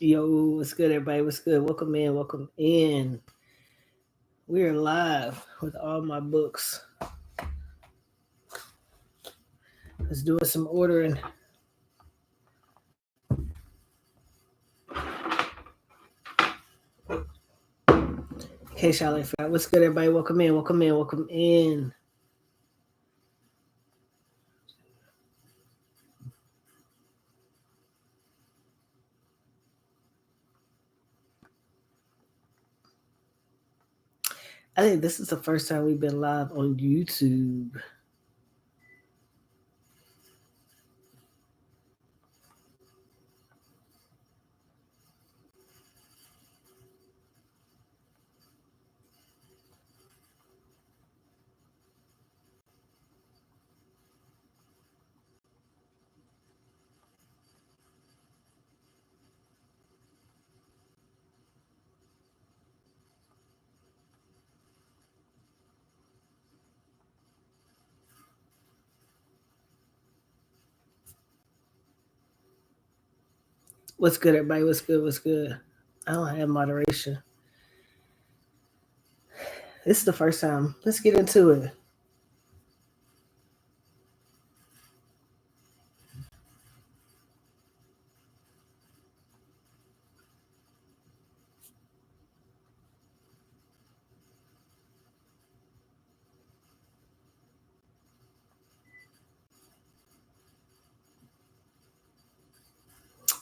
Yo, what's good, everybody? What's good? Welcome in, welcome in. We are live with all my books. Let's do some ordering. In case y'all ain't forgot, what's good, everybody? Welcome in, welcome in, welcome in. I think this is the first time we've been live on YouTube. What's good, everybody? What's good? What's good? I don't have moderation. This is the first time. Let's get into it.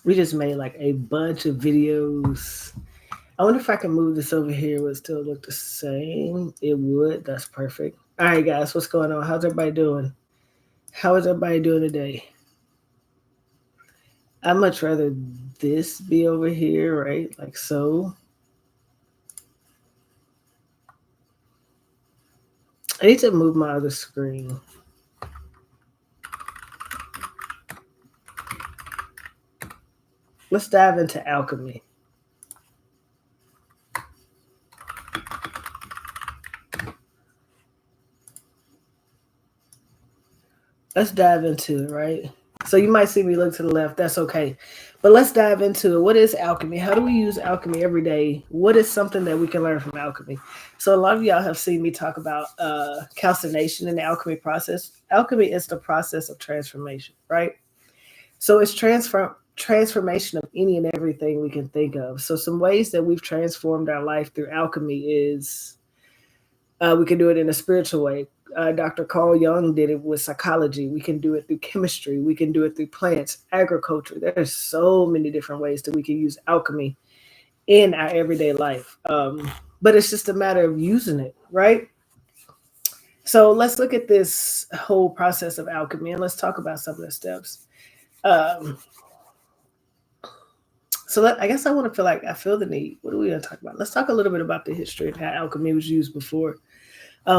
We just made like a bunch of videos. I wonder if I can move this over here. Would it still look the same? It would. That's perfect. All right, guys, what's going on? How's everybody doing? How is everybody doing today? I'd much rather this be over here, right? Like so. I need to move my other screen. Let's dive into alchemy. Let's dive into it, right? So you might see me look to the left. That's okay. But let's dive into it. What is alchemy? How do we use alchemy every day? What is something that we can learn from alchemy? So a lot of y'all have seen me talk about calcination in the alchemy process. Alchemy is the process of transformation, right? So it's transformation of any and everything we can think of. So some ways that we've transformed our life through alchemy is we can do it in a spiritual way. Dr. Carl Jung did it with psychology. We can do it through chemistry. We can do it through plants, agriculture. There's so many different ways that we can use alchemy in our everyday life. But it's just a matter of using it, right? So let's look at this whole process of alchemy and let's talk about some of the steps. I guess I want to I feel the need. What are we going to talk about? Let's talk a little bit about the history of how alchemy was used before. A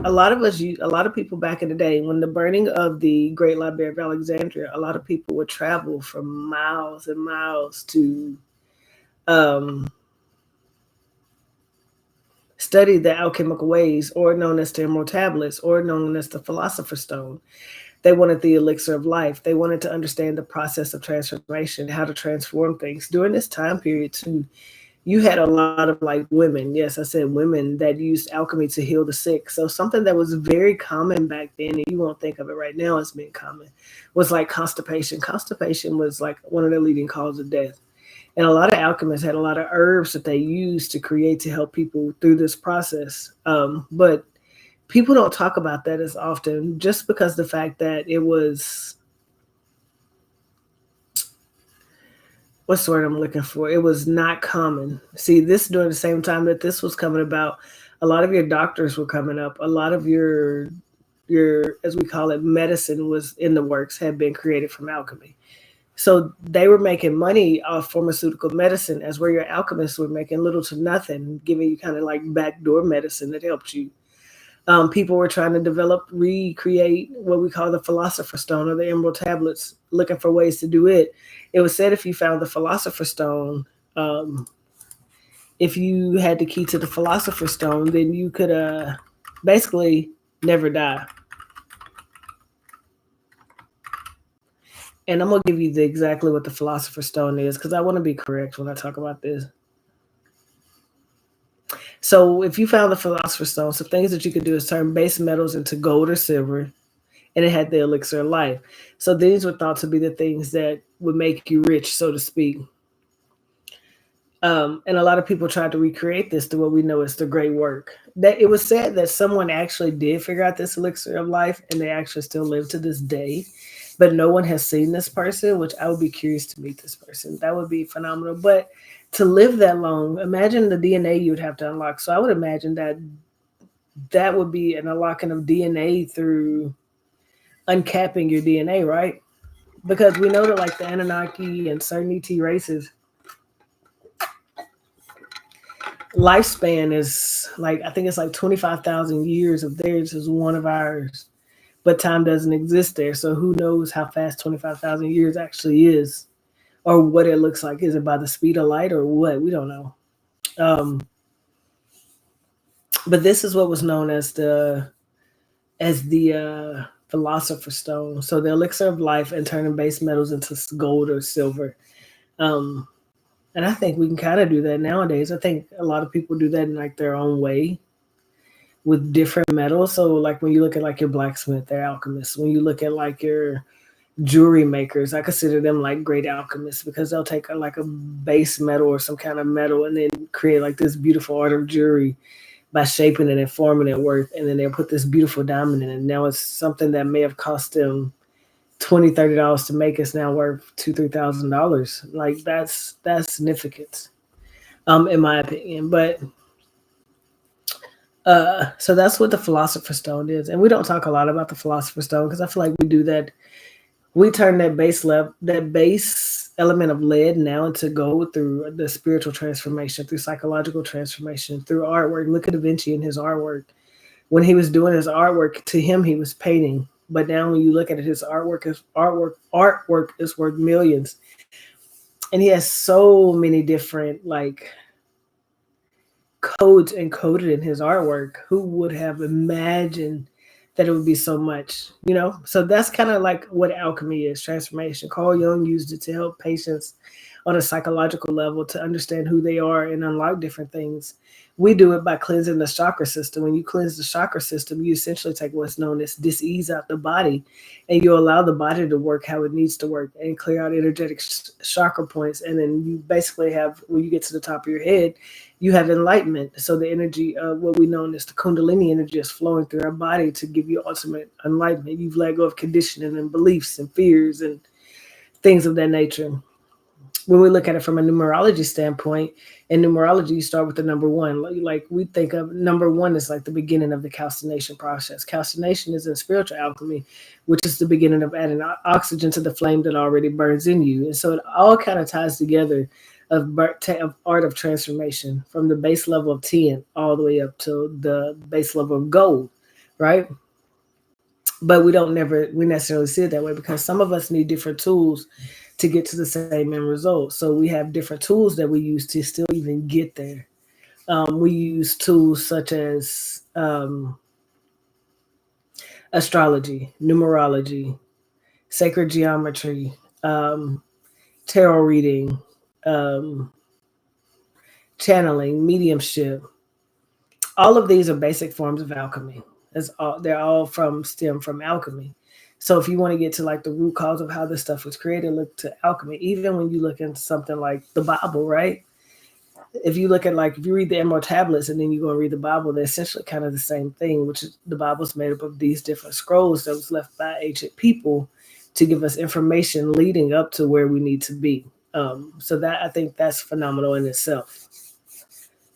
lot of people back in the day, when the burning of the Great Library of Alexandria, a lot of people would travel from miles and miles to study the alchemical ways, or known as the Emerald Tablets, or known as the Philosopher's Stone. They wanted the elixir of life. They wanted to understand the process of transformation, how to transform things. During this time period, too, you had a lot of like women. Yes, I said women that used alchemy to heal the sick. So something that was very common back then, and you won't think of it right now as being common, was like constipation. Constipation was like one of the leading causes of death. And a lot of alchemists had a lot of herbs that they used to create to help people through this process. But people don't talk about that as often, just because the fact that it was, what's the word I'm looking for? It was not common. See, this during the same time that this was coming about, a lot of your doctors were coming up. A lot of your as we call it, medicine was in the works, had been created from alchemy. So they were making money off pharmaceutical medicine, as where your alchemists were making little to nothing, giving you kind of like backdoor medicine that helped you. People were trying to recreate what we call the Philosopher's Stone or the Emerald Tablets, looking for ways to do it. It was said if you found the Philosopher's Stone, if you had the key to the Philosopher's Stone, then you could basically never die. And I'm gonna give you exactly what the Philosopher's Stone is because I want to be correct when I talk about this. So if you found the Philosopher's Stone, some things that you could do is turn base metals into gold or silver, and it had the elixir of life. So these were thought to be the things that would make you rich, so to speak. And a lot of people tried to recreate this to what we know as the great work. That it was said that someone actually did figure out this elixir of life, and they actually still live to this day. But no one has seen this person, which I would be curious to meet this person. That would be phenomenal. But to live that long, imagine the DNA you would have to unlock. So I would imagine that that would be an unlocking of DNA through uncapping your DNA, right? Because we know that like the Anunnaki and certain ET races, lifespan is like I think it's like 25,000 years of theirs is one of ours, but time doesn't exist there. So who knows how fast 25,000 years actually is, or what it looks like? Is it by the speed of light or what? We don't know. Um, but this is what was known as the philosopher's stone. So the elixir of life and turning base metals into gold or silver. Um, and I think we can kind of do that nowadays. I think a lot of people do that in like their own way with different metals. So like when you look at like your blacksmith, they're alchemists. When you look at like your jewelry makers, I consider them like great alchemists because they'll take like a base metal or some kind of metal and then create like this beautiful art of jewelry by shaping it and forming it work. And then they'll put this beautiful diamond in it. Now it's something that may have cost them $20, $30 to make is now worth $2,000, $3,000. Like that's significant, in my opinion. But so that's what the philosopher's stone is, and we don't talk a lot about the philosopher's stone because I feel like we do that. We turn that base element of lead now into gold through the spiritual transformation, through psychological transformation, through artwork. Look at Da Vinci and his artwork. When he was doing his artwork, to him he was painting, but now when you look at it, his artwork is worth millions, and he has so many different like codes encoded in his artwork. Who would have imagined that it would be so much, you know? So that's kind of like what alchemy is, transformation. Carl Jung used it to help patients on a psychological level to understand who they are and unlock different things. We do it by cleansing the chakra system. When you cleanse the chakra system, you essentially take what's known as dis-ease out the body, and you allow the body to work how it needs to work and clear out energetic chakra points. And then you basically have, when you get to the top of your head, you have enlightenment. So the energy of what we know as the Kundalini energy is flowing through our body to give you ultimate enlightenment. You've let go of conditioning and beliefs and fears and things of that nature. When we look at it from a numerology standpoint, in numerology, you start with the number one. Like we think of number one is like the beginning of the calcination process. Calcination is in spiritual alchemy, which is the beginning of adding oxygen to the flame that already burns in you. And so it all kind of ties together of art of transformation from the base level of 10 all the way up to the base level of gold, right? But we necessarily see it that way because some of us need different tools to get to the same end result. So we have different tools that we use to still even get there. We use tools such as astrology, numerology, sacred geometry, tarot reading, um, channeling, mediumship. All of these are basic forms of alchemy. They're all stem from alchemy. So if you want to get to like the root cause of how this stuff was created, look to alchemy. Even when you look into something like the Bible, right? If you look at like if you read the Emerald Tablets and then you go and read the Bible, they're essentially kind of the same thing, which is the Bible's made up of these different scrolls that was left by ancient people to give us information leading up to where we need to be. So that I think that's phenomenal in itself.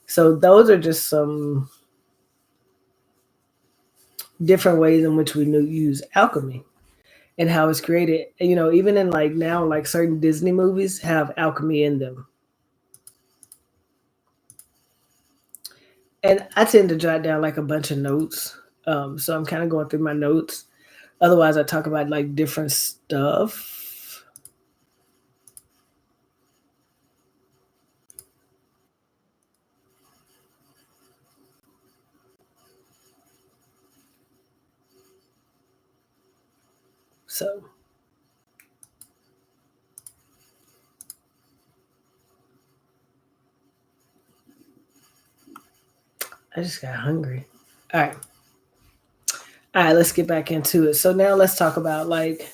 So those are just some different ways in which we use alchemy and how it's created. You know, even in like now, like certain Disney movies have alchemy in them. And I tend to jot down like a bunch of notes. So I'm kind of going through my notes. Otherwise, I talk about like different stuff. So I just got hungry. All right. All right, let's get back into it. So now let's talk about like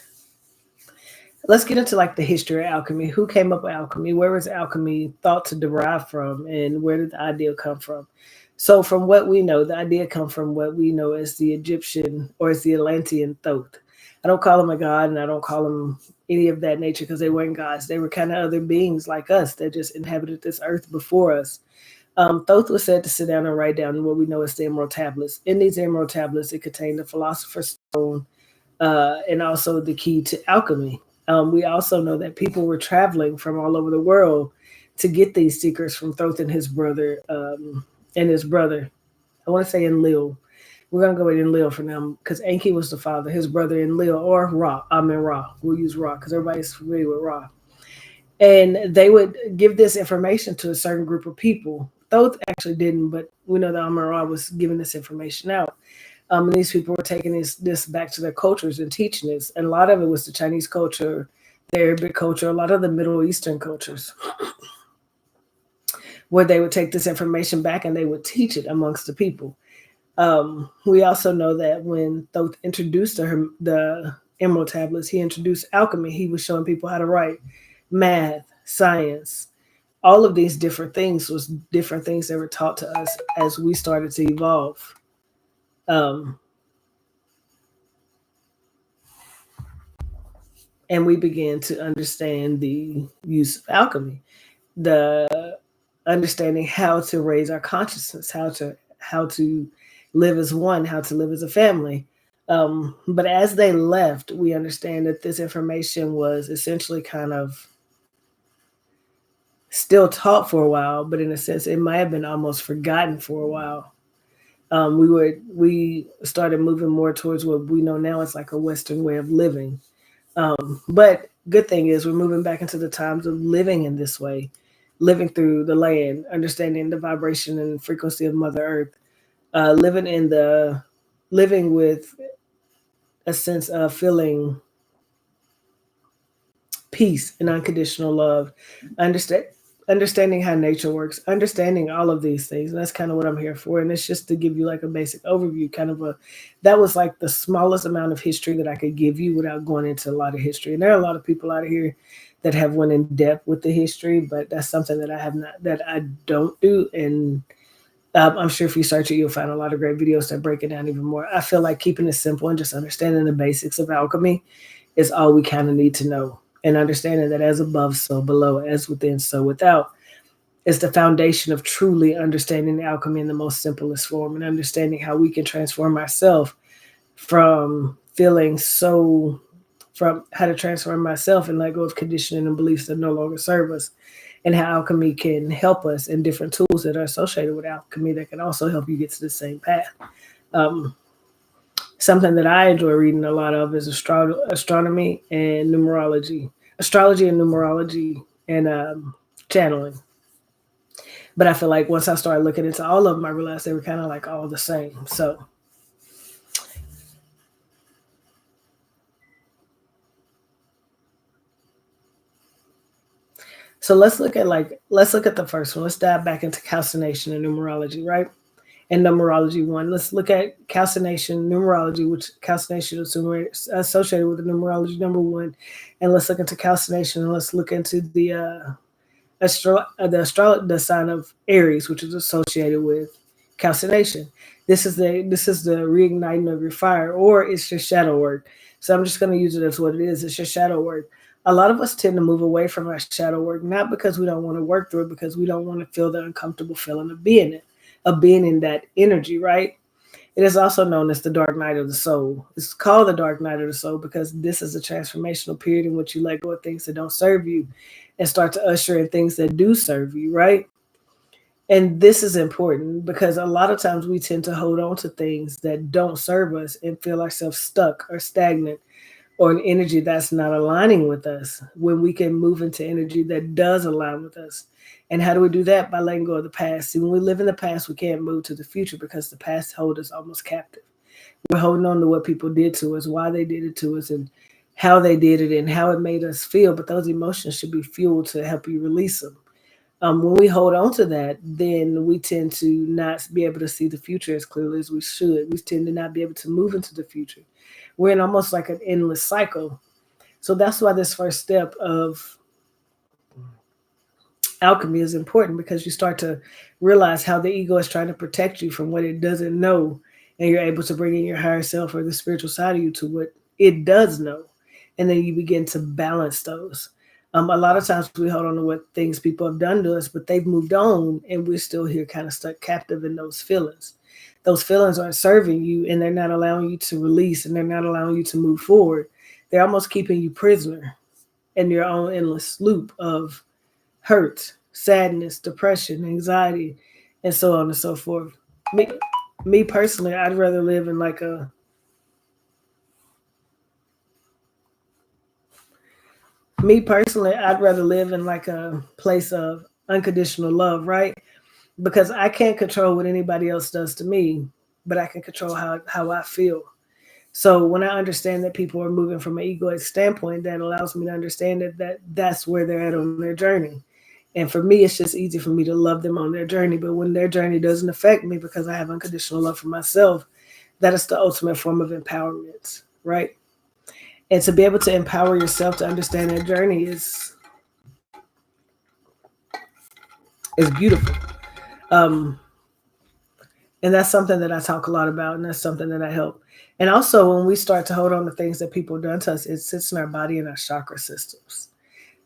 let's get into like the history of alchemy. Who came up with alchemy? Where was alchemy thought to derive from, and where did the idea come from? So, from what we know, the idea come from what we know as the Egyptian or as the Atlantean Thoth. I don't call them a god, and I don't call them any of that nature because they weren't gods. They were kind of other beings like us that just inhabited this earth before us. Thoth was said to sit down and write down what we know as the Emerald Tablets. In these Emerald Tablets, it contained the Philosopher's Stone and also the key to alchemy. We also know that people were traveling from all over the world to get these secrets from Thoth and his brother. I want to say Enlil. We're gonna go with Enlil for now because Enki was the father. His brother Enlil or Ra. I mean Ra. We'll use Ra because everybody's familiar with Ra. And they would give this information to a certain group of people. Thoth actually didn't, but we know that Amun Ra was giving this information out. And these people were taking this back to their cultures and teaching this. And a lot of it was the Chinese culture, the Arabic culture, a lot of the Middle Eastern cultures, where they would take this information back and they would teach it amongst the people. We also know that when Thoth introduced the Emerald Tablets, he introduced alchemy. He was showing people how to write, math, science. All of these different things was different things that were taught to us as we started to evolve. Um, and we began to understand the use of alchemy, the understanding how to raise our consciousness, how to live as one, how to live as a family. But as they left, we understand that this information was essentially kind of still taught for a while, but in a sense, it might have been almost forgotten for a while. We started moving more towards what we know now as like a Western way of living. But good thing is we're moving back into the times of living in this way, living through the land, understanding the vibration and frequency of Mother Earth, living with a sense of feeling peace and unconditional love, understand understanding how nature works, understanding all of these things. And that's kind of what I'm here for. And it's just to give you like a basic overview, kind of that was like the smallest amount of history that I could give you without going into a lot of history. And there are a lot of people out here that have went in depth with the history, but that's something that I don't do. And I'm sure if you search it, you'll find a lot of great videos that break it down even more. I feel like keeping it simple and just understanding the basics of alchemy is all we kind of need to know. And understanding that as above, so below, as within, so without, is the foundation of truly understanding alchemy in the most simplest form and understanding how we can transform ourselves from feeling so, from how to transform myself and let go of conditioning and beliefs that no longer serve us, and how alchemy can help us and different tools that are associated with alchemy that can also help you get to the same path. Um, Something that I enjoy reading a lot of is astronomy and numerology, astrology and numerology, and channeling. But I feel like once I started looking into all of them, I realized they were kind of like all the same. So let's look at the first one. Let's dive back into calcination and numerology, right? And numerology one. Let's look at calcination, numerology, which calcination is associated with the numerology number one. And let's look into calcination and let's look into the sign of Aries, which is associated with calcination. This is the reigniting of your fire, or it's your shadow work. So I'm just going to use it as what it is. It's your shadow work. A lot of us tend to move away from our shadow work, not because we don't want to work through it, because we don't want to feel the uncomfortable feeling of being in that energy, right? It is also known as the dark night of the soul. It's called the dark night of the soul because this is a transformational period in which you let go of things that don't serve you and start to usher in things that do serve you, right? And this is important because a lot of times we tend to hold on to things that don't serve us and feel ourselves stuck or stagnant or an energy that's not aligning with us when we can move into energy that does align with us. And how do we do that? By letting go of the past. See, when we live in the past, we can't move to the future because the past holds us almost captive. We're holding on to what people did to us, why they did it to us, and how they did it, and how it made us feel. But those emotions should be fueled to help you release them. When we hold on to that, then we tend to not be able to see the future as clearly as we should. We tend to not be able to move into the future. We're in almost like an endless cycle. So that's why this first step of alchemy is important, because you start to realize how the ego is trying to protect you from what it doesn't know, and you're able to bring in your higher self or the spiritual side of you to what it does know, and then you begin to balance those. A lot of times we hold on to what things people have done to us, but they've moved on, and we're still here kind of stuck captive in those feelings. Those feelings aren't serving you, and they're not allowing you to release, and they're not allowing you to move forward. They're almost keeping you prisoner in your own endless loop of hurt, sadness, depression, anxiety, and so on and so forth. Me, me personally, I'd rather live in like a me personally, I'd rather live in like a place of unconditional love, right? Because I can't control what anybody else does to me, but I can control how I feel. So when I understand that people are moving from an egoic standpoint, that allows me to understand that's where they're at on their journey. And for me, it's just easy for me to love them on their journey. But when their journey doesn't affect me because I have unconditional love for myself, that is the ultimate form of empowerment, right? And to be able to empower yourself to understand that journey is beautiful. Um, and that's something that I talk a lot about, and that's something that I help. And also, when we start to hold on to things that people have done to us, it sits in our body and our chakra systems.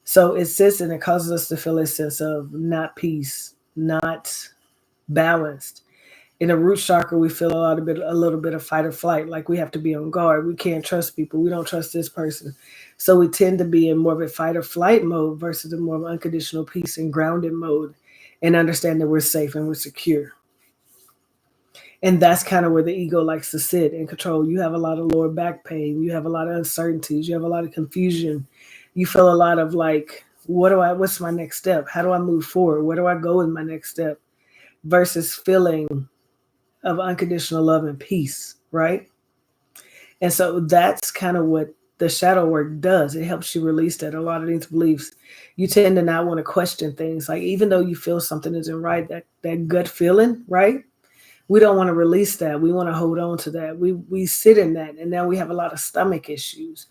So it sits and it causes us to feel a sense of not peace, not balanced. In the root chakra, we feel a little bit of fight or flight, like we have to be on guard. We can't trust people. We don't trust this person. So we tend to be in more of a fight or flight mode versus a more of unconditional peace and grounded mode, and understand that we're safe and we're secure. And that's kind of where the ego likes to sit and control. You have a lot of lower back pain. You have a lot of uncertainties. You have a lot of confusion. You feel a lot of like, what's my next step? How do I move forward? Where do I go with my next step? Versus feeling of unconditional love and peace, right? And so that's kind of what the shadow work does. It helps you release that. A lot of these beliefs, you tend to not want to question things. Like even though you feel something isn't right, that gut feeling, right? We don't want to release that. We want to hold on to that. We sit in that, and now we have a lot of stomach issues.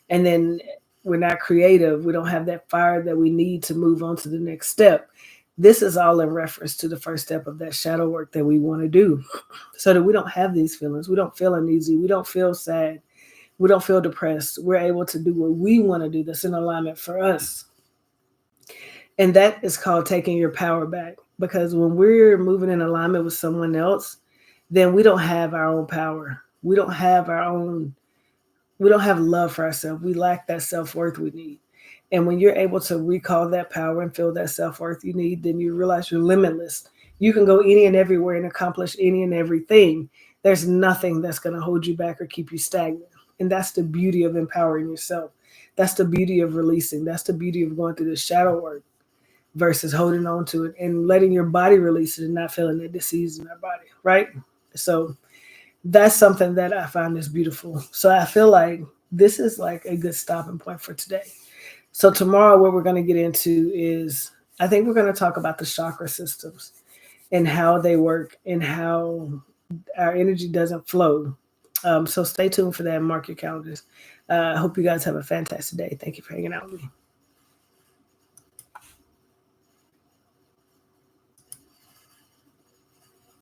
And then we're not creative. We don't have that fire that we need to move on to the next step. This is all in reference to the first step of that shadow work that we want to do, so that we don't have these feelings. We don't feel uneasy. We don't feel sad. We don't feel depressed. We're able to do what we want to do that's in alignment for us. And that is called taking your power back. Because when we're moving in alignment with someone else, then we don't have our own power. We don't have love for ourselves. We lack that self-worth we need. And when you're able to recall that power and feel that self-worth you need, then you realize you're limitless. You can go any and everywhere and accomplish any and everything. There's nothing that's going to hold you back or keep you stagnant. And that's the beauty of empowering yourself. That's the beauty of releasing. That's the beauty of going through the shadow work versus holding on to it and letting your body release it and not feeling the disease in our body, right? So that's something that I find is beautiful. So I feel like this is like a good stopping point for today. So tomorrow, what we're going to get into is, I think we're going to talk about the chakra systems and how they work and how our energy doesn't flow. So stay tuned for that. Mark your calendars. I hope you guys have a fantastic day. Thank you for hanging out with me.